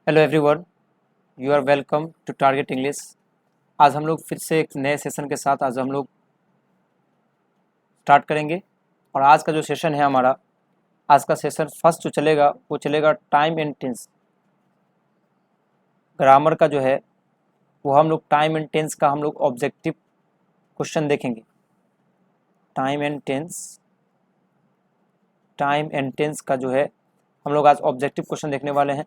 Hello everyone, you are welcome to target English. आज हम लोग फिर से एक नए सेशन के साथ आज हम लोग स्टार्ट करेंगे। और आज का जो सेशन है हमारा, आज का सेशन फर्स्ट जो चलेगा वो चलेगा टाइम एंड टेंस। ग्रामर का जो है वो हम लोग टाइम एंड टेंस का हम लोग ऑब्जेक्टिव क्वेश्चन देखेंगे। टाइम एंड टेंस का जो है हम लोग आज ऑब्जेक्टिव क्वेश्चन देखने वाले हैं।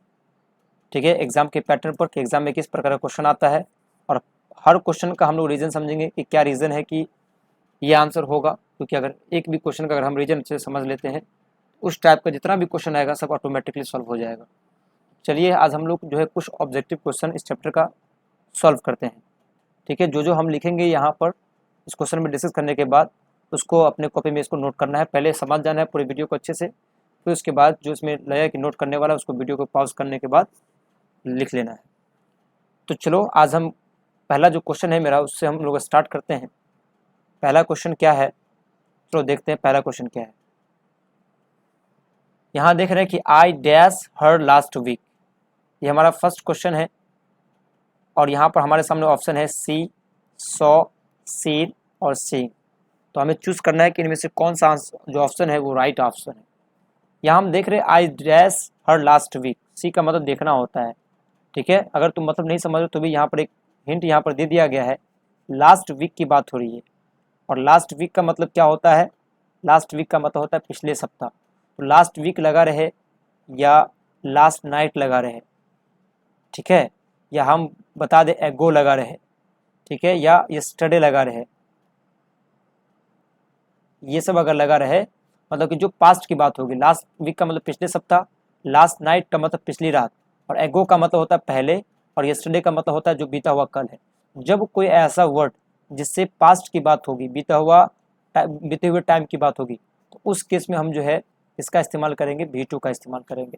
ठीक है, एग्जाम के पैटर्न पर कि एग्जाम में किस प्रकार का क्वेश्चन आता है, और हर क्वेश्चन का हम लोग रीज़न समझेंगे कि क्या रीज़न है कि ये आंसर होगा। क्योंकि अगर एक भी क्वेश्चन का अगर हम रीजन अच्छे से समझ लेते हैं, उस टाइप का जितना भी क्वेश्चन आएगा सब ऑटोमेटिकली सॉल्व हो जाएगा। चलिए आज हम लोग जो है कुछ ऑब्जेक्टिव क्वेश्चन इस चैप्टर का सॉल्व करते हैं। ठीक है, जो हम लिखेंगे यहाँ पर इस क्वेश्चन में डिस्कस करने के बाद उसको अपने कॉपी में इसको नोट करना है। पहले समझ जाना है पूरी वीडियो को अच्छे से, फिर उसके बाद जो इसमें लगेगा कि नोट करने वाला उसको वीडियो को पॉज करने के बाद लिख लेना है। तो चलो आज हम पहला जो क्वेश्चन है मेरा उससे हम लोग स्टार्ट करते हैं। पहला क्वेश्चन क्या है, चलो देखते हैं पहला क्वेश्चन क्या है। यहाँ देख रहे हैं कि I dash her last week, ये हमारा फर्स्ट क्वेश्चन है। और यहाँ पर हमारे सामने ऑप्शन है सी, सॉ, सीन और सीइंग। तो हमें चूज करना है कि इनमें से कौन सा जो ऑप्शन है वो राइट ऑप्शन है। यहाँ हम देख रहे हैं I dash her last week, C का मतलब देखना होता है। ठीक है, अगर तुम मतलब नहीं समझ रहे तो भी यहाँ पर एक हिंट यहाँ पर दे दिया गया है। लास्ट वीक की बात हो रही है, और लास्ट वीक का मतलब क्या होता है, लास्ट वीक का मतलब होता है पिछले सप्ताह। तो लास्ट वीक लगा रहे या लास्ट नाइट लगा रहे, ठीक है, या हम बता दें एगो लगा रहे, ठीक है, या यस्टरडे लगा रहे, ये सब अगर लगा रहे मतलब कि जो पास्ट की बात होगी। लास्ट वीक का मतलब पिछले सप्ताह, लास्ट नाइट का मतलब पिछली रात, और एगो का मतलब होता है पहले, और यस्टरडे का मतलब होता है जो बीता हुआ कल है। जब कोई ऐसा वर्ड जिससे पास्ट की बात होगी, बीते हुए टाइम की बात होगी, तो उस केस में हम जो है इसका इस्तेमाल करेंगे, V2 का इस्तेमाल करेंगे।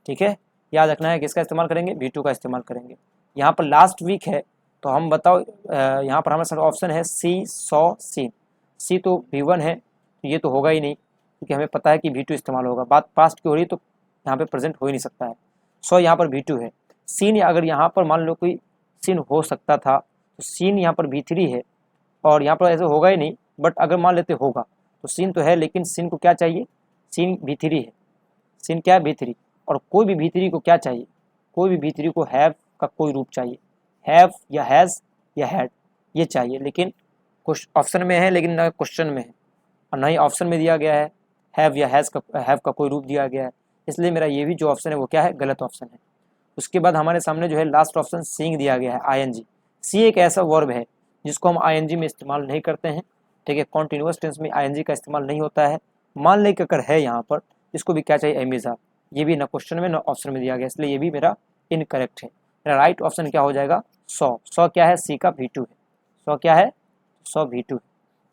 ठीक है, याद रखना है किसका इस्तेमाल करेंगे, V2 का इस्तेमाल करेंगे। यहाँ पर लास्ट वीक है तो हम बताओ, यहाँ पर हमारे साथ ऑप्शन है सी, सॉ, सीन। सी तो V1 है, तो ये तो होगा ही नहीं क्योंकि हमें पता है कि V2 इस्तेमाल होगा। बात पास्ट की हो रही तो यहाँ पे प्रेजेंट हो ही नहीं सकता है। सॉ यहाँ पर V2 है। सीन अगर यहाँ पर मान लो कोई सीन हो सकता था तो सीन यहाँ पर V3 है, और यहाँ पर ऐसे होगा ही नहीं, बट अगर मान लेते होगा तो सीन तो है, लेकिन सीन को क्या चाहिए, सीन V3 है। सीन क्या है, V3। और कोई भी V3 को क्या चाहिए, कोई भी V3 को हैव का कोई रूप चाहिए, हैव या हैज़ या हैड, ये चाहिए। लेकिन कुछ ऑप्शन में है लेकिन ना क्वेश्चन में है, और ना ही ऑप्शन में दिया गया है हैव या हैव का कोई रूप दिया गया है। इसलिए मेरा ये भी जो ऑप्शन है वो क्या है, गलत ऑप्शन है। उसके बाद हमारे सामने जो है लास्ट ऑप्शन सीइंग दिया गया है, ING। सी एक ऐसा वर्ब है जिसको हम ING में इस्तेमाल नहीं करते हैं। ठीक है, कॉन्टिन्यूअस टेंस में ING का इस्तेमाल नहीं होता है। मान लें कि अगर है यहाँ पर, इसको भी क्या चाहिए, एमिजा। ये भी ना क्वेश्चन में ना ऑप्शन में दिया गया, इसलिए ये भी मेरा इनकरेक्ट है। मेरा राइट ऑप्शन क्या हो जाएगा, सॉ। सॉ क्या है, सी का V2 है। सॉ क्या है, सॉ V2 है।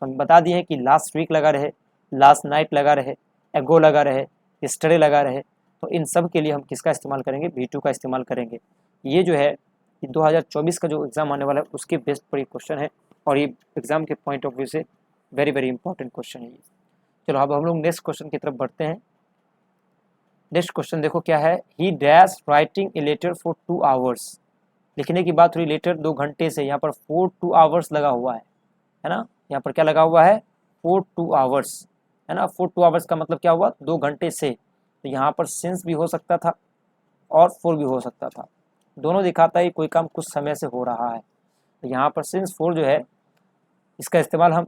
हम बता दिए हैं कि लास्ट वीक लगा रहे, लास्ट नाइट लगा रहे, एगो लगा रहे, यस्टरडे लगा रहे, तो इन सब के लिए हम किसका इस्तेमाल करेंगे, V2 का इस्तेमाल करेंगे। ये जो है 2024 का जो एग्ज़ाम आने वाला है उसके बेस्ड पर ये क्वेश्चन है, और ये एग्ज़ाम के पॉइंट ऑफ व्यू से वेरी वेरी इंपॉर्टेंट क्वेश्चन है ये। चलो अब हम लोग नेक्स्ट क्वेश्चन की तरफ बढ़ते हैं। नेक्स्ट क्वेश्चन देखो क्या है, he dash writing a letter for 2 hours. लिखने की बात हुई, लेटर 2 घंटे से, यहाँ पर 4 2 आवर्स लगा हुआ है ना। यहाँ पर क्या लगा हुआ है, 4 2 आवर्स, है ना। 4 2 आवर्स का मतलब क्या हुआ, 2 घंटे से। तो यहाँ पर सिंस भी हो सकता था और फॉर भी हो सकता था, दोनों दिखाता है कोई काम कुछ समय से हो रहा है। तो यहाँ पर सिंस फॉर जो है इसका इस्तेमाल हम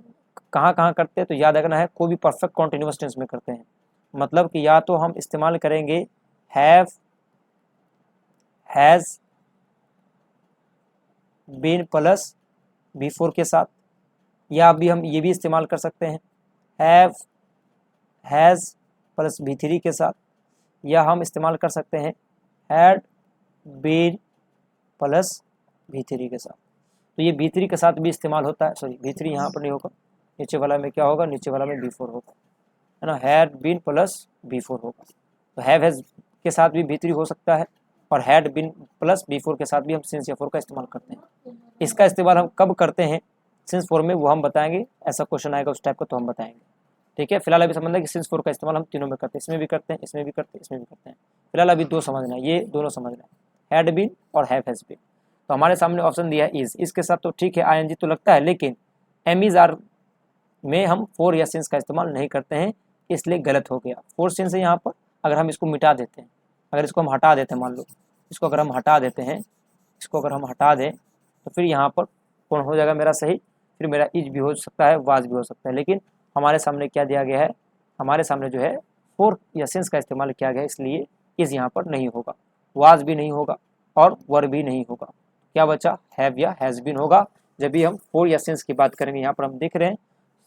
कहाँ कहाँ करते हैं, तो याद रखना है कोई भी परफेक्ट कॉन्टिन्यूअस टेंस में करते हैं। मतलब कि या तो हम इस्तेमाल करेंगे have, has, been plus V4 के साथ, या अभी हम ये भी इस्तेमाल कर सकते हैं हैव, हैज़ प्लस V3 के साथ, या हम इस्तेमाल कर सकते हैं हैड, बीन प्लस V3 के साथ। तो ये V3 के साथ भी इस्तेमाल होता है, सॉरी V3 यहाँ पर नहीं होगा, नीचे वाला में क्या होगा, नीचे वाला में V4 होगा, है ना। हैड बीन प्लस V4 होगा। तो हैव हैज़ के साथ भी V3 हो सकता है, और हैड बीन प्लस V4 के साथ भी हम सिंस या फॉर का इस्तेमाल करते हैं। इसका इस्तेमाल हम कब करते हैं सिंस फॉर में, वो हम बताएंगे। ऐसा क्वेश्चन आएगा उस टाइप का तो हम बताएंगे। ठीक है, फिलहाल अभी समझना कि सिंस फॉर का इस्तेमाल हम तीनों में करते हैं, इसमें भी करते हैं, इसमें भी करते हैं, इसमें भी करते हैं। फिलहाल अभी दो समझना है, ये दोनों समझना है, हैड बीन और हैव हैज बीन। तो हमारे सामने ऑप्शन दिया है इज, इसके साथ तो ठीक है आईएनजी तो लगता है, लेकिन एम इज आर में हम फोर या सिंस का इस्तेमाल नहीं करते हैं, इसलिए गलत हो गया। फोर सिंस है यहाँ पर, अगर हम इसको मिटा देते हैं, अगर इसको हम हटा देते हैं, मान लो इसको अगर हम हटा देते हैं, इसको अगर हम हटा दें तो फिर यहाँ पर कौन हो जाएगा मेरा सही, फिर मेरा इज भी हो सकता है, वाज भी हो सकता है, लेकिन हमारे सामने क्या दिया गया है, हमारे सामने जो है फोर या सिंस का इस्तेमाल किया गया है, इसलिए इज यहाँ पर नहीं होगा, वाज भी नहीं होगा और वर भी नहीं होगा। क्या बचा, हैव या हैज़ बीन होगा। जब भी हम फोर या सिंस की बात करेंगे, यहाँ पर हम देख रहे हैं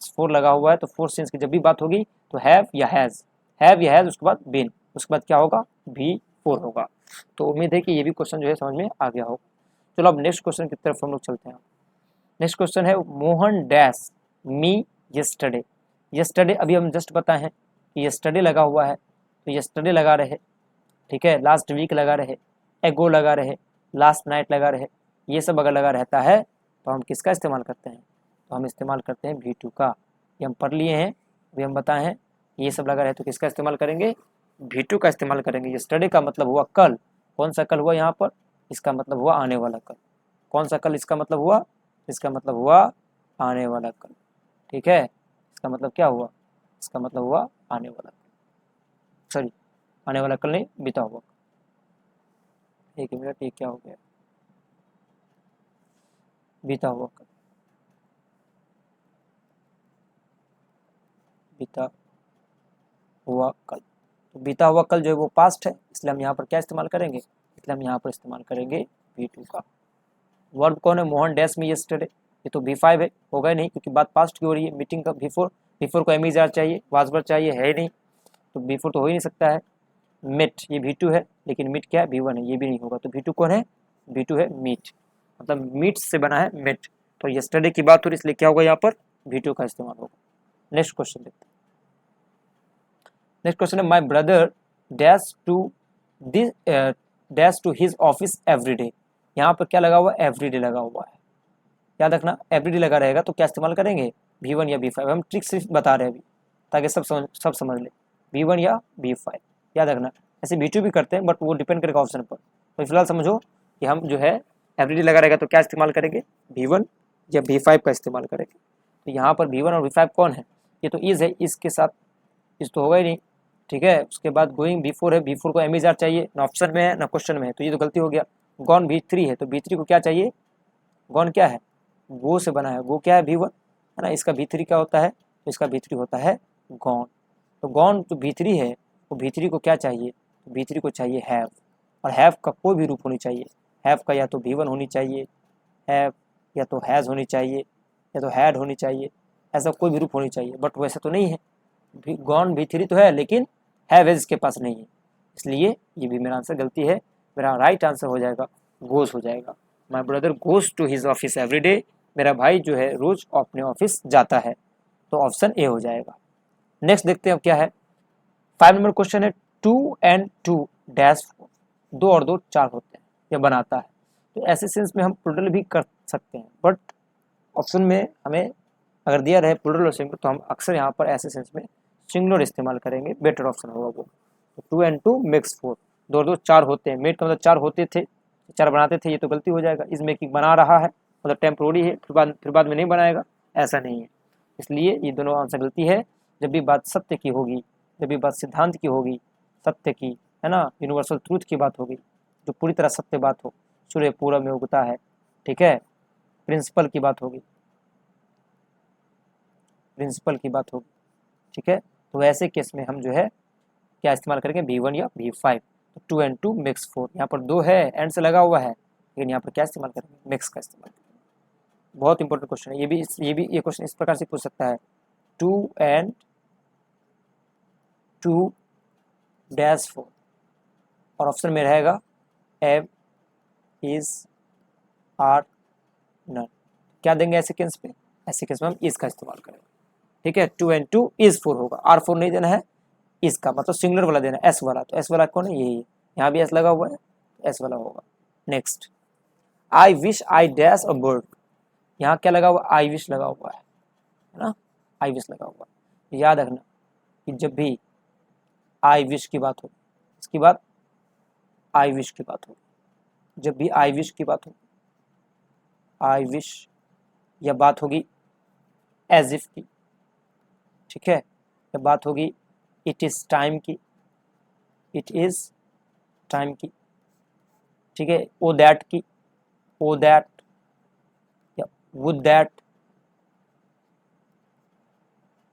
फोर लगा हुआ है, तो फोर सिंस की जब भी बात होगी तो हैव या हैज़, हैव या हैज़, उसके बाद बीन, उसके बाद क्या होगा, भी फोर होगा। तो उम्मीद है कि ये भी क्वेश्चन जो है समझ में आ गया होगा। चलो अब नेक्स्ट क्वेश्चन की तरफ हम लोग चलते हैं। नेक्स्ट क्वेश्चन है Mohan dash me yesterday. Yesterday अभी हम जस्ट बताए हैं कि यस्टरडे लगा हुआ है, तो यस्टरडे लगा रहे, ठीक है, लास्ट वीक लगा रहे, एगो लगा रहे, लास्ट नाइट लगा रहे, ये सब अगर लगा रहता है तो हम किसका इस्तेमाल करते हैं, तो हम इस्तेमाल करते हैं V2 का। ये हम पढ़ लिए हैं, अभी हम बताए हैं, ये सब लगा रहे तो किसका इस्तेमाल करेंगे, V2 का इस्तेमाल करेंगे। यस्टरडे का मतलब हुआ कल, कौन सा कल हुआ यहाँ पर, इसका मतलब हुआ आने वाला कल, कौन सा कल इसका मतलब हुआ, इसका मतलब हुआ आने वाला कल, ठीक है, इसका मतलब क्या हुआ, इसका मतलब हुआ आने वाला कल, सॉरी आने वाला कल नहीं, बीता हुआ। एक मिनट, ये क्या हो गया, बीता हुआ कल, बीता हुआ कल, तो बीता हुआ कल जो है वो पास्ट है, इसलिए हम यहाँ पर क्या इस्तेमाल करेंगे, इसलिए हम यहाँ पर इस्तेमाल करेंगे V2 का। वर्ब कौन है, मोहन डैश में यस्टरडे, ये तो V5 है, होगा ही नहीं क्योंकि बात पास्ट की हो रही है। मीटिंग का बिफोर को एमिजार चाहिए, वाजवर चाहिए, है ही नहीं, तो बिफोर तो हो ही नहीं सकता है। मिट ये V2 है, लेकिन मिट क्या है, V1 है, ये भी नहीं होगा, तो V2 कौन है, V2 है मीट, मतलब मीट से बना है मिट, तो यस्टरडे की बात हो रही इसलिए क्या होगा यहाँ पर, V2 का इस्तेमाल होगा। नेक्स्ट क्वेश्चन देखते हैं। नेक्स्ट क्वेश्चन है my brother dash to his office everyday. यहाँ पर क्या लगा हुआ है, एवरीडे लगा हुआ है, याद रखना एवरीडे लगा रहेगा तो क्या इस्तेमाल करेंगे, V1 या V5। हम ट्रिक सिर्फ बता रहे हैं अभी ताकि सब समझ ले, V1 या V5 याद रखना। ऐसे V2 भी करते हैं बट वो डिपेंड करेगा ऑप्शन पर, तो फिलहाल समझो कि हम जो है एवरीडे लगा रहेगा तो क्या इस्तेमाल करेंगे, V1 या V5 का इस्तेमाल करेंगे। तो यहाँ पर V1 और V5 कौन है, ये तो इज है, इसके साथ इस तो होगा ही नहीं, ठीक है। उसके बाद गोइंग V4 है, V4 को एमिजार चाहिए, ना ऑप्शन में है ना क्वेश्चन में है, तो ये तो गलती हो गया। गॉन V3 है, तो V3 को क्या चाहिए, गॉन क्या है, गो से बना है, गो क्या है V1 है ना, इसका V3 क्या होता है, तो इसका V3 होता है गॉन। तो गॉन जो V3 है वो V3 को क्या चाहिए, V3 को चाहिए हैव, और हैव का कोई भी रूप होनी चाहिए, हैव का या तो V1 होनी चाहिए, हैव या तो हैज़ होनी चाहिए, या तो हैड होनी चाहिए, ऐसा कोई भी रूप होनी चाहिए, बट वैसा तो नहीं है। गॉन V3 तो है लेकिन हैव इसके पास नहीं है, इसलिए ये भी मेरा आंसर गलती है। मेरा राइट आंसर हो जाएगा गोज हो जाएगा। My brother goes to his office everyday, मेरा भाई जो है रोज अपने ऑफिस जाता है, तो ऑप्शन ए हो जाएगा। नेक्स्ट देखते हैं अब क्या है। 5 नंबर क्वेश्चन है 2 and 2 डैश 4, 2 और 2 4 होते हैं, यह बनाता है। तो ऐसे सेंस में हम प्लूरल भी कर सकते हैं, बट ऑप्शन में हमें अगर दिया रहे प्लूरल और सिंगुलर तो हम अक्सर यहाँ पर ऐसे सेंस में सिंगुलर इस्तेमाल करेंगे, बेटर ऑप्शन होगा वो। तो 2 and 2 मेक्स 4, 2 और 2 4 होते हैं, मेड का मतलब 4 होते थे, 4 बनाते थे, ये तो गलती हो जाएगा। इस मेकिंग बना रहा है मतलब टेम्प्रोरी है, फिर बाद में नहीं बनाएगा, ऐसा नहीं है, इसलिए ये दोनों आंसर गलती है। जब भी बात सत्य की होगी, जब भी बात सिद्धांत की होगी, सत्य की है ना, यूनिवर्सल ट्रूथ की बात होगी, जो पूरी तरह सत्य बात हो, सूर्य पूरब में उगता है, ठीक है, प्रिंसिपल की बात होगी, प्रिंसिपल की बात होगी, ठीक है, तो ऐसे केस में हम जो है क्या इस्तेमाल करेंगे, V1 या V5। तो 2 and 2 मेक्स 4, यहाँ पर 2 है एंड से लगा हुआ है, लेकिन यहाँ पर क्या इस्तेमाल करेंगे, मेक्स का इस्तेमाल करेंगे। बहुत इंपॉर्टेंट क्वेश्चन है ये क्वेश्चन इस प्रकार से पूछ सकता है, 2 and 2 डैश 4, और ऑप्शन में रहेगा एम इज आर नन। क्या देंगे ऐसे केस पे, ऐसे केस में हम इस का इस्तेमाल करेंगे, ठीक है। 2 and 2 इज 4 होगा, R4 नहीं देना है, इसका मतलब सिंगुलर वाला देना है, एस वाला, तो एस वाला कौन है, यही है, यहाँ भी एस लगा हुआ है, एस वाला होगा। Next I wish I dash a bird, यहाँ क्या लगा हुआ, आई विश लगा हुआ है ना, आई विश लगा हुआ है। याद रखना कि जब भी आई विश की बात हो, इसकी बात आई विश की बात हो, जब भी आई विश की बात होगी, आई विश, या बात होगी एज इफ की, ठीक है, या बात होगी इट इज टाइम की, इट इज टाइम की, ठीक है, ओ दैट की, ओ दैट, या वुड दैट,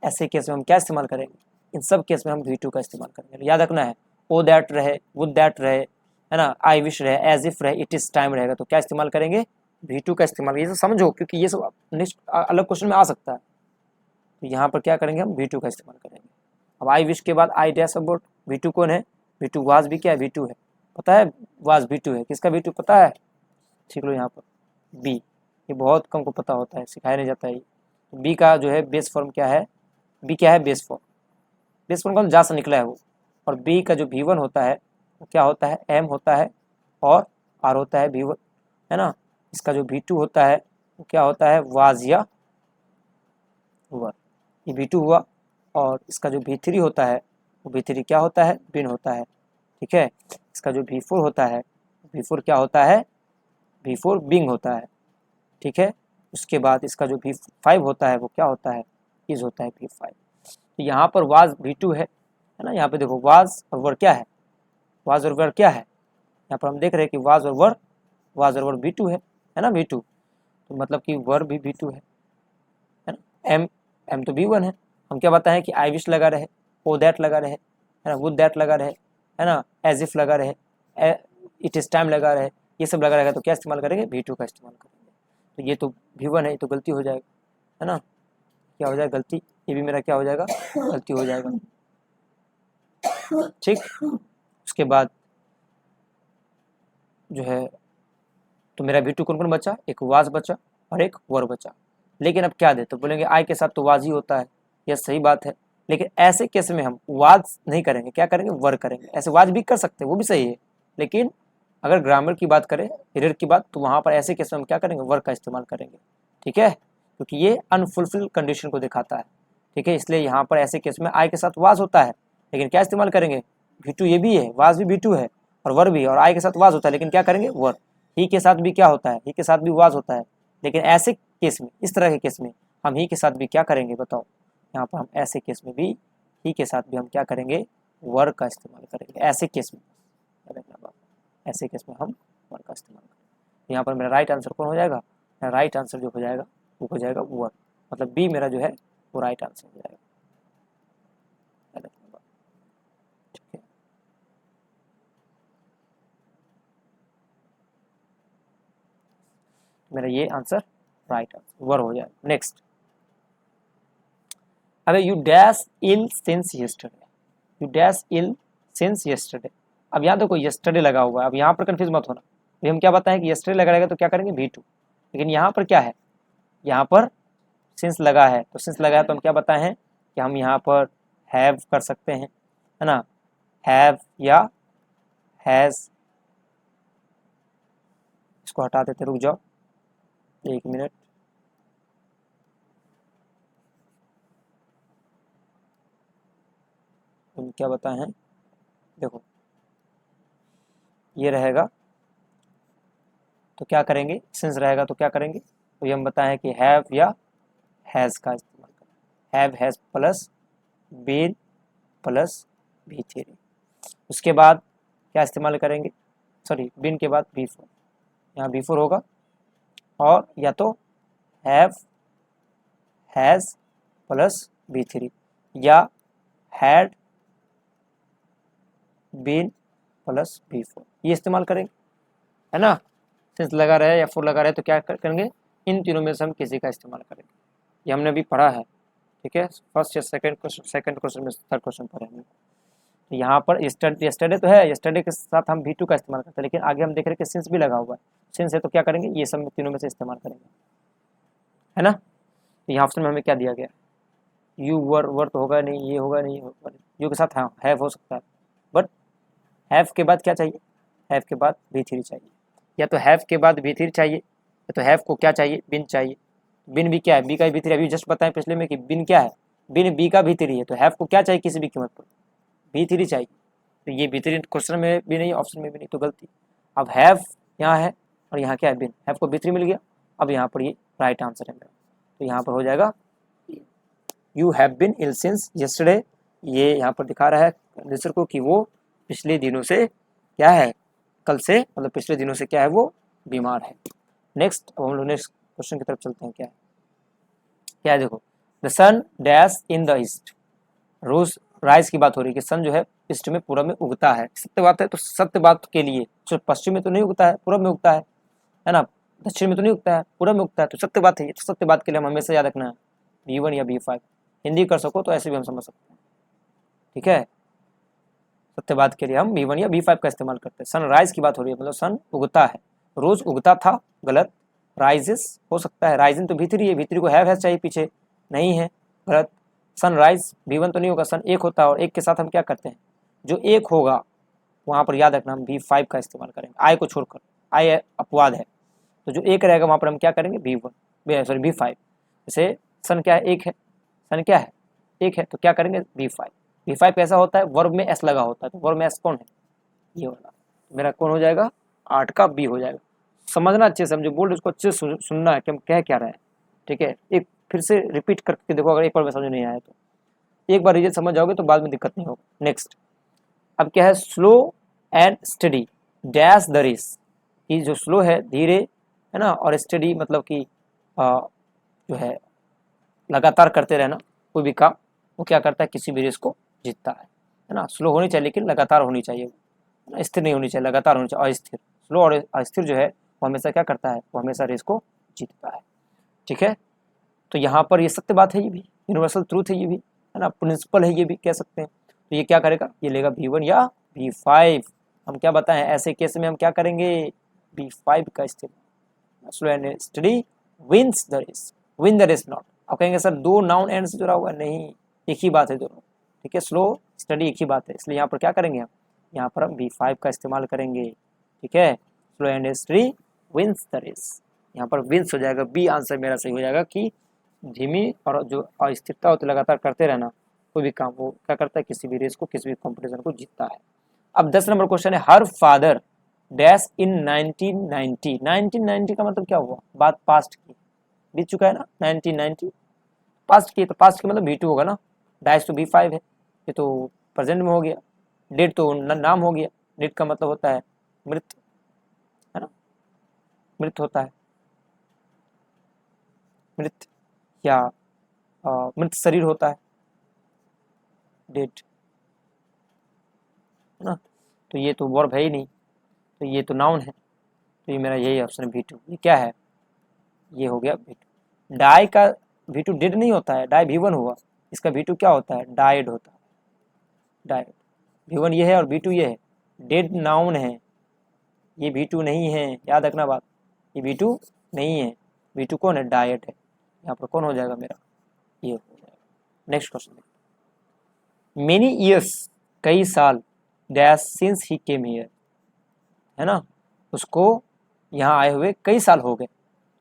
ऐसे केस में हम क्या इस्तेमाल करेंगे, इन सब केस में हम V2 का इस्तेमाल करेंगे। याद रखना है, ओ दैट रहे, वुड दैट रहे, है ना, आई विश रहे, एज इफ रहे, इट इज टाइम रहेगा, तो क्या इस्तेमाल करेंगे, V2 का इस्तेमाल। ये सब समझो, क्योंकि ये सब नेक्स्ट अलग क्वेश्चन में आ सकता है। तो यहाँ पर क्या करेंगे, हम V2 का इस्तेमाल करेंगे। अब आई विश के बाद आई डैश अबाउट, V2 कौन है, V2 वाज भी क्या है, V2 है, पता है, वाज V2 है, किसका V2 पता है, सीख लो यहाँ पर बी, ये बहुत कम को पता होता है, सिखाया नहीं जाता है। बी का जो है बेस फॉर्म क्या है, बी क्या है, बेस फॉर्म, बेस फॉर्म का जा से निकला है वो। और बी का जो V1 होता है वो क्या होता है, एम होता है, और आर होता है V1, है ना। इसका जो V2 होता है वो क्या होता है, वाज या वर, ये V2 हुआ। और इसका जो V3 होता है वो V3 क्या होता है, बिन होता है, ठीक है। इसका जो V4 होता है, V4 क्या होता है, V4 बिंग होता है, ठीक है। उसके बाद इसका जो V5 होता है वो क्या होता है, इज होता है V5। तो यहाँ पर वाज V2 है ना, यहाँ पे देखो वाज और वर क्या है, वाज और वर क्या है, यहाँ पर हम देख रहे हैं कि वाज और वर, वाज और वर V2 है ना, V2, तो मतलब कि वर भी V2 है ना। एम, एम तो V1 है। हम क्या बताएं कि आई विश लगा रहे, ओ दैट लगा रहे, है ना, वुड दैट लगा रहे, है ना, एज इफ लगा रहे, इट इज टाइम लगा रहे, ये सब लगा रहेगा, तो क्या इस्तेमाल करेंगे, V2 का इस्तेमाल करेंगे। तो ये तो V1 है, ये तो गलती हो जाएगा, है ना, क्या हो जाएगा, गलती, ये भी मेरा क्या हो जाएगा, गलती हो जाएगा, ठीक। उसके बाद जो है, तो मेरा V2 कौन कौन बचा, एक वाज बचा और एक वर बचा। लेकिन अब क्या दे, तो बोलेंगे आई के साथ तो वाज ही होता है, यह सही बात है, लेकिन ऐसे केस में हम वाज नहीं करेंगे, क्या करेंगे, वर करेंगे। ऐसे वाज भी कर सकते हैं, वो भी सही है, लेकिन अगर ग्रामर की बात करें, एरर की बात, तो वहाँ पर ऐसे केस में हम क्या करेंगे, वर का इस्तेमाल करेंगे, ठीक है, क्योंकि ये अनफुलफिल कंडीशन को दिखाता है, ठीक है। इसलिए यहाँ पर ऐसे केस में आई के साथ वाज होता है, लेकिन क्या इस्तेमाल करेंगे, V2 ये भी है, वाज भी V2 है, और वर भी, और आई के साथ वाज होता है, लेकिन क्या करेंगे, वर। ही के साथ भी क्या होता है, ही के साथ भी वाज होता है, लेकिन ऐसे केस में, इस तरह के केस में हम ही के साथ भी क्या करेंगे, बताओ, यहाँ पर हम ऐसे केस में भी ही के साथ भी हम क्या करेंगे, वर का इस्तेमाल करेंगे, ऐसे केस में, ऐसे केस में हम वर का इस्तेमाल करेंगे। यहाँ पर मेरा राइट आंसर कौन हो जाएगा, राइट आंसर जो हो जाएगा वो हो जाएगा वर, मतलब बी मेरा जो है वो राइट आंसर हो जाएगा, ठीक है। मेरा ये आंसर राइट आंसर वर हो जाएगा। नेक्स्ट, अबे you dash ill since yesterday, you dash ill since yesterday. अब यहाँ देखो यस्टरडे लगा हुआ है, अब यहाँ पर कंफ्यूज मत होना, अभी हम क्या बताएं कि यस्टरडे लगा रहेगा तो क्या करेंगे, V2, लेकिन यहाँ पर क्या है, यहाँ पर सिंस लगा है, तो सिंस लगा है तो हम क्या बताए हैं कि हम यहाँ पर हैव कर सकते हैं, है ना, हैव या हैज, इसको हटा देते, रुक जाओ 1 मिनट, हम क्या बताए हैं, देखो ये रहेगा तो क्या करेंगे, सिंस रहेगा तो क्या करेंगे, तो ये हम बताएं कि हैव या हैज़ का इस्तेमाल करें, have has plus been plus V3। उसके बाद क्या इस्तेमाल करेंगे, सॉरी बिन के बाद V4, यहाँ V4 होगा, और या तो हैव हैज़ प्लस V3 या हैड बीन प्लस V4, ये इस्तेमाल करेंगे, है ना। सिंस लगा रहे या फोर लगा रहे तो क्या करेंगे, इन तीनों में से हम किसी का इस्तेमाल करेंगे, ये हमने अभी पढ़ा है, ठीक है, फर्स्ट या सेकंड क्वेश्चन में, थर्ड क्वेश्चन पढ़े हमने। तो यहाँ पर यस्टरडे तो है, यस्टरडे के साथ हम V2 का इस्तेमाल करते हैं, लेकिन आगे हम देख रहे हैं कि सिंस भी लगा हुआ है, सिंस है तो क्या करेंगे, ये सब तीनों में से इस्तेमाल करेंगे, है ना। तो यहाँ ऑप्शन में हमें क्या दिया गया, यू वर तो होगा नहीं, ये होगा नहीं, यू के साथ हाँ हैव हो सकता है, बट हैव के बाद क्या चाहिए, हैव के बाद V3 चाहिए, या तो हैव के बाद V3 चाहिए, या तो हैव को क्या चाहिए, बिन चाहिए। बिन भी क्या है, बी का V3, अभी जस्ट बताएं पिछले में कि बिन क्या है, बिन बी का V3 है, तो हैव को क्या चाहिए, किसी भी कीमत पर V3 चाहिए, तो ये V3 क्वेश्चन में भी नहीं, ऑप्शन में भी नहीं, तो गलती। अब हैव यहाँ है और यहाँ क्या है बिन, हैव को B3 मिल गया। अब यहाँ पर ये राइट आंसर है मेरा, तो यहाँ पर हो जाएगा you have been ill since yesterday. ये यहाँ पर दिखा रहा है कंडेंसर को कि वो पिछले दिनों से क्या है, कल से मतलब पिछले दिनों से क्या है वो बीमार है। नेक्स्ट, अब हम लोग नेक्स्ट क्वेश्चन की तरफ चलते हैं। क्या है देखो, the sun dash in the east, रोज राइज की बात हो रही है कि सन जो है ईस्ट में पूरब में उगता है। सत्य बात है, तो सत्य बात के लिए सिर्फ पश्चिम में तो नहीं उगता है, पूरब में उगता है ना, दक्षिण में तो नहीं उगता है, पूरब में उगता है, तो सत्य बात है ये। तो सत्य बात के लिए हम हमेशा याद रखना है B1 या B5। हिंदी कर सको तो ऐसे भी हम समझ सकते हैं, ठीक है। सत्य बात के लिए हम B1 या B5 का इस्तेमाल करते हैं। सनराइज की बात हो रही है, मतलब सन उगता है, रोज उगता था, गलत। राइजेस हो सकता है, राइजिंग तो भीतरी है, भीतरी को हैव चाहिए पीछे, नहीं है, गलत। सनराइज B1 तो नहीं होगा, सन एक होता है, और एक के साथ हम क्या करते हैं, जो एक होगा वहाँ पर याद रखना हम B5 का इस्तेमाल करेंगे, आई को छोड़कर, आई अपवाद है, तो जो एक रहेगा वहाँ पर हम क्या करेंगे B5। जैसे सन क्या है, एक है, सन क्या है, एक है, तो क्या करेंगे B5 कैसा होता है, वर्ब में एस लगा होता है, तो वर्ब में एस कौन है, ये वाला, मेरा कौन हो जाएगा 8 का B हो जाएगा। समझना अच्छे से, हम जो बोल रहे उसको अच्छे से सुनना है कि हम कह क्या रहे हैं, ठीक है। एक फिर से रिपीट करके देखो, अगर एक बार में समझ नहीं आया तो एक बार रीजन समझ जाओगे तो बाद में दिक्कत नहीं होगा। नेक्स्ट, अब क्या है, slow and steady dash the race, ये जो स्लो है धीरे है ना, और स्टडी मतलब कि जो है लगातार करते रहना कोई भी काम, वो क्या करता है, किसी भी रेस को जीतता है ना। स्लो होनी चाहिए लेकिन लगातार होनी चाहिए, स्थिर नहीं होनी चाहिए, लगातार होनी चाहिए, अस्थिर। स्लो और अस्थिर जो है वो हमेशा क्या करता है, वो हमेशा रेस को जीतता है, ठीक है। तो यहाँ पर ये सत्य बात है, ये भी यूनिवर्सल ट्रूथ है, ये भी है ना, प्रिंसिपल है, ये भी कह सकते हैं। तो ये क्या करेगा, ये लेगा B1 या B5। हम क्या बताएं, ऐसे केस में हम क्या करेंगे, B5 का इस्तेमाल। Slow and steady wins the race, win the race not. आप कहेंगे सर दो नाउन एंड से जुड़ा हुआ है, नहीं, एक ही बात है दोनों, ठीक है। स्लो स्टडी एक ही बात है, इसलिए यहाँ पर क्या करेंगे हम, यहाँ पर हम B5 का इस्तेमाल करेंगे, ठीक है। Slow and steady wins the race, यहाँ पर विंस हो जाएगा, बी आंसर मेरा सही हो जाएगा कि धीमी और जो अस्थिरता होती है, लगातार करते रहना कोई भी काम, वो क्या करता है, किसी भी रेस को, किसी भी कंपटीशन को जीतता है। अब 10 नंबर क्वेश्चन है, हर फादर डैश इन 1990। 1990 का मतलब क्या हुआ, बात पास्ट की, बीत चुका है ना, 1990 पास्ट की, तो पास्ट की मतलब B2 होगा ना, डैश तो B5 है, ये तो प्रेजेंट में हो गया। डेट तो नाम हो गया, डेट का मतलब होता है मृत, है ना, मृत होता है, मृत या मृत शरीर होता है डेट, है ना। तो ये तो वर्ब है ही नहीं, तो ये तो नाउन है, तो ये मेरा यही ऑप्शन है B2। ये क्या है, ये हो गया B2। डाई का B2 डेड नहीं होता है, डाई B1 हुआ, इसका B2 क्या होता है, डाइड होता है, डाइड। B1 ये है और B2 ये है, डेड नाउन है, ये B2 नहीं है, याद रखना बात, ये B2 नहीं है, B2 कौन है, डाइड है। यहाँ पर कौन हो जाएगा मेरा, ये हो जाएगा। नेक्स्ट क्वेश्चन, मेनी ईयर्स कई साल, dash since he came here, है ना, उसको यहाँ आए हुए कई साल हो गए।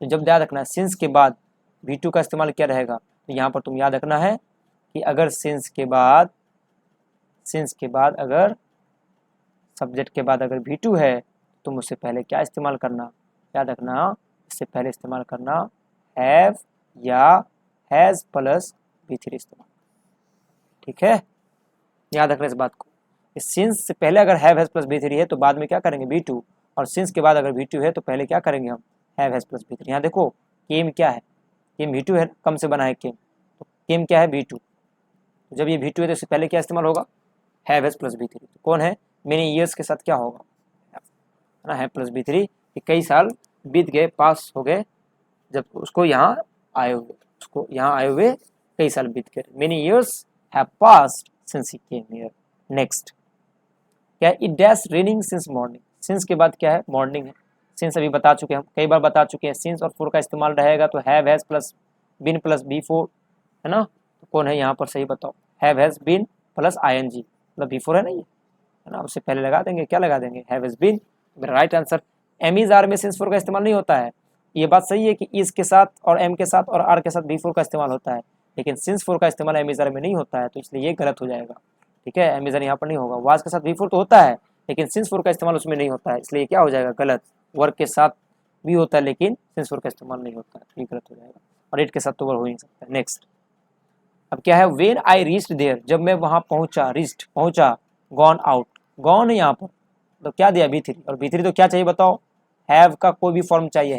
तो जब याद रखना है सिंस के बाद B2 का इस्तेमाल क्या रहेगा, तो यहाँ पर तुम याद रखना है कि अगर सिंस के बाद अगर सब्जेक्ट के बाद अगर B2 है, तुम उससे पहले क्या इस्तेमाल करना, याद रखना, इससे पहले इस्तेमाल करना हैव या हैज़ प्लस B3 इस्तेमाल, ठीक है। याद रखना इस बात को, सिंस से पहले अगर हैव हैज़ प्लस B3 है तो बाद में क्या करेंगे B2, और सिंस के बाद अगर B2 है तो पहले क्या करेंगे हम, हैव हैज़ प्लस B3। यहाँ देखो केम क्या है, केम B2 है, कम से बना है केम, तो केम क्या है B2, तो जब ये B2 है तो इससे पहले क्या इस्तेमाल होगा, हैव हैज़ प्लस B3। तो कौन है, मेनी ईयर्स के साथ क्या होगा, है ना, हैव प्लस B3। कई साल बीत गए, पास हो गए, जब उसको यहाँ आए हुए कई साल बीत गए, many years have passed since he came here. Next क्या है, it dash raining since morning, since के बाद क्या है, मॉर्निंग है, सिंस अभी बता चुके हैं, हम कई बार बता चुके हैं, सिंस और फोर का इस्तेमाल रहेगा तो have has plus been plus B4, है ना। तो कौन है यहाँ पर, सही बताओ, have has bin plus ING, मतलब B4 है ना ये, है ना, उससे पहले लगा देंगे, क्या लगा देंगे, हैव हैज़ बिन, मेरा right answer. Am is are में सिंस फोर का इस्तेमाल नहीं होता है, ये बात सही है कि इस के साथ और एम के साथ और आर के साथ B4 का इस्तेमाल होता है, लेकिन सिंस फोर का इस्तेमाल एम इज आर में नहीं होता है, तो इसलिए ये गलत हो जाएगा, ठीक है। एम इज आर यहाँ पर नहीं होगा, वाज के साथ B4 तो होता है लेकिन सिंस फोर का इस्तेमाल उसमें नहीं होता है, इसलिए क्या हो जाएगा, गलत। वर्क के साथ भी होता है लेकिन सिंस वर्क का इस्तेमाल नहीं होता है, ये गलत हो जाएगा। और इट के साथ तो वर्क हो ही नहीं सकता। नेक्स्ट अब क्या है, वेन आई रीच्ड देयर, जब मैं वहां पहुंचा, रीच्ड पहुंचा, गॉन आउट, गॉन है यहाँ पर तो क्या दिया B3, और B3 तो क्या चाहिए बताओ, हैव का कोई भी फॉर्म चाहिए,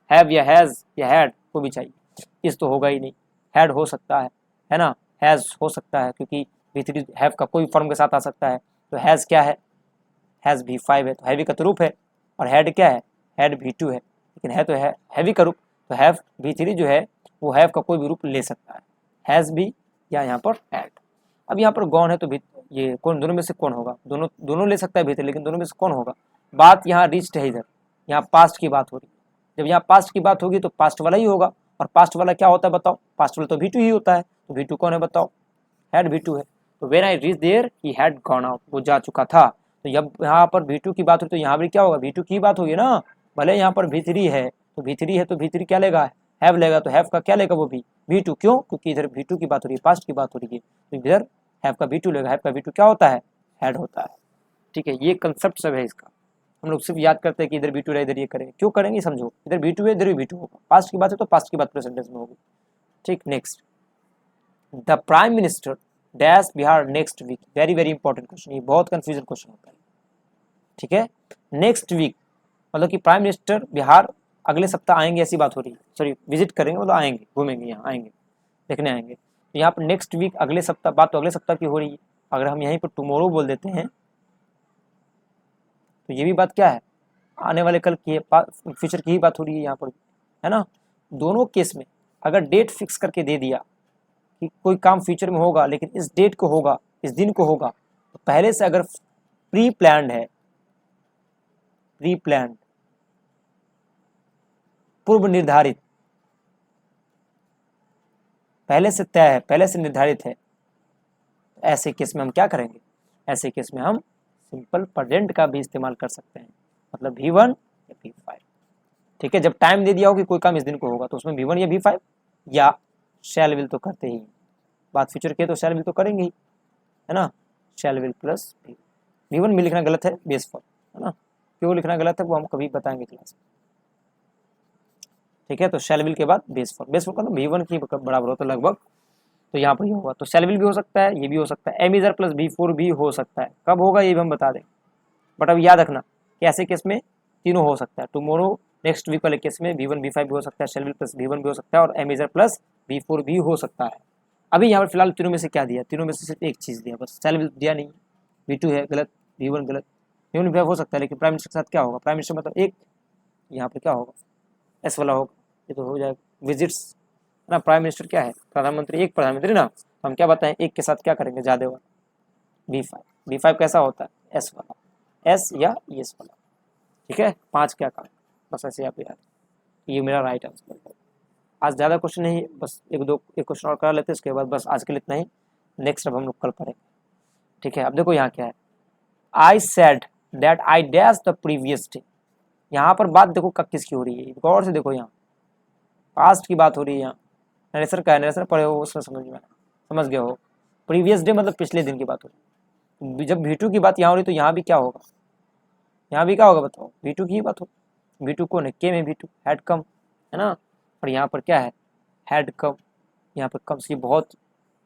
हैव या हैज या हैड कोई भी चाहिए, इस तो होगा ही नहीं, हैड हो सकता है ना, हैज हो सकता है क्योंकि B3 हैव का कोई फॉर्म के साथ आ सकता है, तो हैज क्या है, हैज V5 है तो हैवी का तो रूप है, और हैड क्या है, हैड V2 है, लेकिन है तो है हैवी का रूप, तो हैव V3 जो है वो हैव का कोई भी रूप ले सकता है, हैज भी या यहाँ पर हैड। अब यहाँ पर गॉन है तो ये कौन, दोनों में से कौन होगा, दोनों ले सकता है भीतर, लेकिन दोनों में से कौन होगा, बात यहाँ रिच्ड है, इधर यहाँ पास्ट की बात हो रही है, जब यहाँ पास्ट की बात होगी तो पास्ट वाला ही होगा, और पास्ट वाला क्या होता है बताओ, पास्ट वाला तो V2 ही होता है, तो V2 कौन है बताओ, हैड V2 है, तो when I reach there he had gone out, वो जा चुका था, तो जब यहाँ पर V2 की बात हुई तो यहाँ भी क्या होगा, V2 की बात होगी ना, भले यहाँ पर V3 है तो V3 क्या लेगा, हैव लेगा, तो हैव का क्या लेगा वो भी V2, क्यों, क्योंकि इधर V2 की बात हो रही है, पास्ट की बात हो रही है, तो इधर हैव का V2 लेगा, हैव का V2 क्या होता है, हैड होता है। ठीक है, ये कंसेप्ट सब है इसका, हम लोग सिर्फ याद करते हैं कि इधर V2 है इधर ये करेंगे, क्यों करेंगे समझो, इधर V2 है इधर भी V2 होगा, पास्ट की बात है तो पास्ट की बात प्रेजेंट टेंस में होगी। ठीक, next the prime minister dash Bihar next week, very very important question, ये बहुत कंफ्यूजन क्वेश्चन होता है। ठीक है, नेक्स्ट वीक मतलब कि प्राइम मिनिस्टर बिहार अगले सप्ताह आएंगे ऐसी बात हो रही है, सॉरी विजिट करेंगे मतलब आएंगे, घूमेंगे, यहाँ आएंगे, देखने आएंगे, तो यहाँ पर नेक्स्ट वीक अगले सप्ताह, बात तो अगले सप्ताह की हो रही है, अगर हम यहीं पर टुमारो बोल देते हैं तो ये भी बात क्या है, आने वाले कल की है, फ्यूचर की ही बात हो रही है यहाँ पर, है ना। दोनों केस में अगर डेट फिक्स करके दे दिया कि कोई काम फ्यूचर में होगा लेकिन इस डेट को होगा, इस दिन को होगा, तो पहले से अगर प्री प्लान्ड है, प्री प्लान्ड पूर्व निर्धारित, पहले से तय है, पहले से निर्धारित है, तो ऐसे केस में हम क्या करेंगे, ऐसे केस में हम सिंपल प्रेजेंट का भी इस्तेमाल कर सकते हैं, मतलब V1 या V5। ठीक है, जब टाइम दे दिया हो कि कोई काम इस दिन को होगा तो उसमें V1 या V5 या शैल विल तो करते ही, बात फ्यूचर के तो शैल विल तो करेंगे ही, है ना, शैल विल प्लस V1 में लिखना गलत है, बेस फॉर, है ना, क्यों लिखना गलत है वो हम कभी बताएंगे क्लास में। ठीक है, तो शैल विल के बाद बेस फॉर का तो V1 की बराबर होता है लगभग, तो यहाँ पर ये होगा, तो शैल विल भी हो सकता है, ये भी हो सकता है, एम इजर प्लस V4 भी हो सकता है, कब होगा ये भी हम बता दें, बट अब याद रखना कि ऐसे केस में तीनों हो सकता है, टुमारो नेक्स्ट वीक वाले केस में V1 V5 भी हो सकता है, शैल विल प्लस V1 भी हो सकता है, और एम इजर प्लस V4 भी हो सकता है। अभी यहाँ पर फिलहाल तीनों में से क्या दिया, तीनों में से सिर्फ एक चीज़ दिया बस, शैल विल दिया नहीं, V2 है गलत, V1 गलत, V1 V5 हो सकता है, लेकिन प्राइम मिनिस्टर के साथ क्या होगा, प्राइम मिनिस्टर मतलब एक, यहाँ पर क्या होगा, एस वाला होगा, ये तो हो जाएगा विजिट्स ना, प्राइम मिनिस्टर क्या है, प्रधानमंत्री, एक प्रधानमंत्री ना, तो हम क्या बताएं एक के साथ क्या करेंगे ज़्यादा वाला, V5 कैसा होता है, एस वाला, एस या एस वाला। ठीक है, 5 क्या काम, बस ऐसे आप याद, ये मेरा राइट आंसर है। आज ज़्यादा क्वेश्चन नहीं, बस एक क्वेश्चन और करा लेते हैं, उसके बाद बस आज के लिए इतना ही, नेक्स्ट अब हम लोग कल पढ़ेंगे। ठीक है, अब देखो यहाँ क्या है, I said that I dash the previous day, यहाँ पर बात देखो कब किसकी हो रही है, गौर से देखो, यहाँ पास्ट की बात हो रही है, यहाँ नरेशन का है, नरेशन पढ़े हो उसमें समझ गए हो, प्रीवियस डे मतलब पिछले दिन की बात हो रही है, जब V2 की बात यहाँ हो रही तो यहाँ भी क्या होगा, यहाँ भी क्या होगा बताओ, V2 की ही बात हो, V2 कौन है, के में V2 हैड कम, है ना, और यहाँ पर क्या है, हैड कम, यहाँ पर कम से, बहुत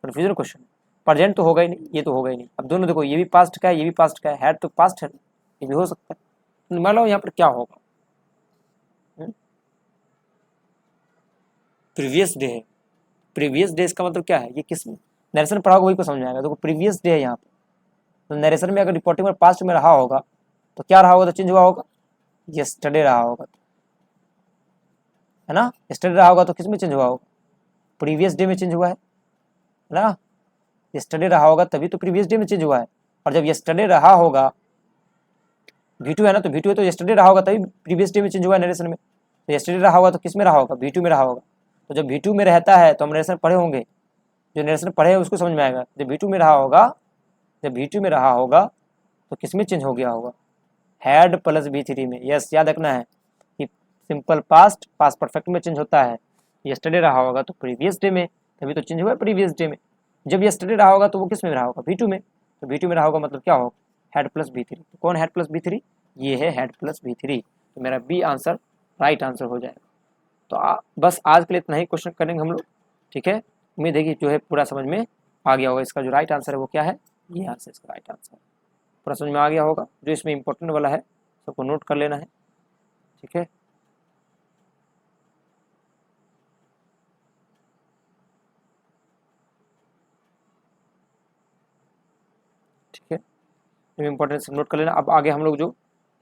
कन्फ्यूजन क्वेश्चन है, प्रेजेंट तो होगा ही नहीं, ये तो होगा ही नहीं, अब दोनों देखो, ये भी पास्ट का है, ये भी पास्ट का है, हैड तो पास्ट है, ये भी हो सकता है, मान लो यहाँ पर क्या होगा, प्रीवियस डे है, प्रीवियस डे इसका मतलब क्या है, ये किस नरेशन पढ़ाओगे वही को समझ आएगा, देखो प्रीवियस डे है यहाँ पे, तो नरेशन में अगर रिपोर्टिंग में पास्ट में रहा होगा तो क्या रहा होगा, तो चेंज हुआ होगा, यस्टरडे रहा होगा, है ना, यस्टरडे रहा होगा तो किस में चेंज हुआ होगा, प्रीवियस डे में चेंज हुआ है ना, यस्टरडे रहा होगा तभी तो प्रीवियस डे में चेंज हुआ है, और जब यस्टरडे रहा होगा, V2 है ना, तो V2 है तो यस्टरडे रहा होगा तभी प्रीवियस डे में चेंज हुआ है नरेशन में, तो यस्टरडे रहा होगा तो किस में रहा होगा, V2 में रहा होगा, तो जब V2 में रहता है तो हम नरेशन पढ़े होंगे, जो नरेशन पढ़े हैं उसको समझ में आएगा, जब V2 में रहा होगा, जब V2 में रहा होगा तो किस में चेंज हो गया होगा, हैड प्लस V3 में, यस याद रखना है कि सिंपल पास्ट परफेक्ट में चेंज होता है, यस्टरडे रहा होगा तो प्रीवियस डे में, तभी तो चेंज हुआ है प्रीवियस डे में, जब यस्टरडे रहा होगा तो वो किस में रहा होगा, V2 में, तो V2 में रहा होगा मतलब क्या होगा, हैड प्लस V3, तो कौन हैड प्लस V3, ये है हैड प्लस V3, तो मेरा बी आंसर राइट आंसर हो जाएगा। तो बस आज के लिए इतना ही क्वेश्चन करेंगे हम लोग, ठीक है। उम्मीद है कि जो है पूरा समझ में आ गया होगा। इसका जो राइट आंसर है वो क्या है, ये आंसर इसका राइट आंसर है। पूरा समझ में आ गया होगा। जो इसमें इंपॉर्टेंट वाला है सबको नोट कर लेना है, ठीक है। ठीक है, जो इंपॉर्टेंट सब नोट कर लेना। अब आगे हम लोग जो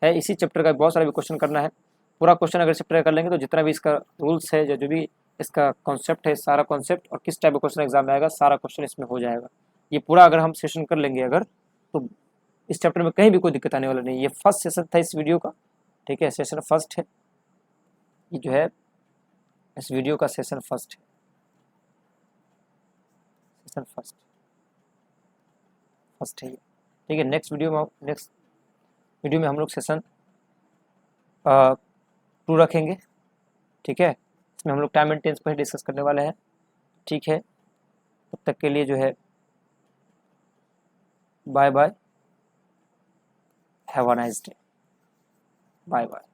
है इसी चैप्टर का बहुत सारा भी क्वेश्चन करना है। पूरा क्वेश्चन अगर चैप्टर कर लेंगे तो जितना भी इसका रूल्स है, जो भी इसका कॉन्सेप्ट है, सारा कॉन्सेप्ट और किस टाइप का क्वेश्चन एग्जाम में आएगा, सारा क्वेश्चन इसमें हो जाएगा। ये पूरा अगर हम सेशन कर लेंगे अगर, तो इस चैप्टर में कहीं भी कोई दिक्कत आने वाला नहीं। ये फर्स्ट सेशन था इस वीडियो का, ठीक है, सेशन फर्स्ट है ये जो है, इस वीडियो का सेशन फर्स्ट है, सेशन फर्स्ट है ये, ठीक है। नेक्स्ट वीडियो में हम लोग सेशन 2 रखेंगे, ठीक है। इसमें हम लोग टाइम एंड टेंस पर डिस्कस करने वाले हैं, ठीक है। तब तक के लिए जो है bye bye, have a nice day, bye bye.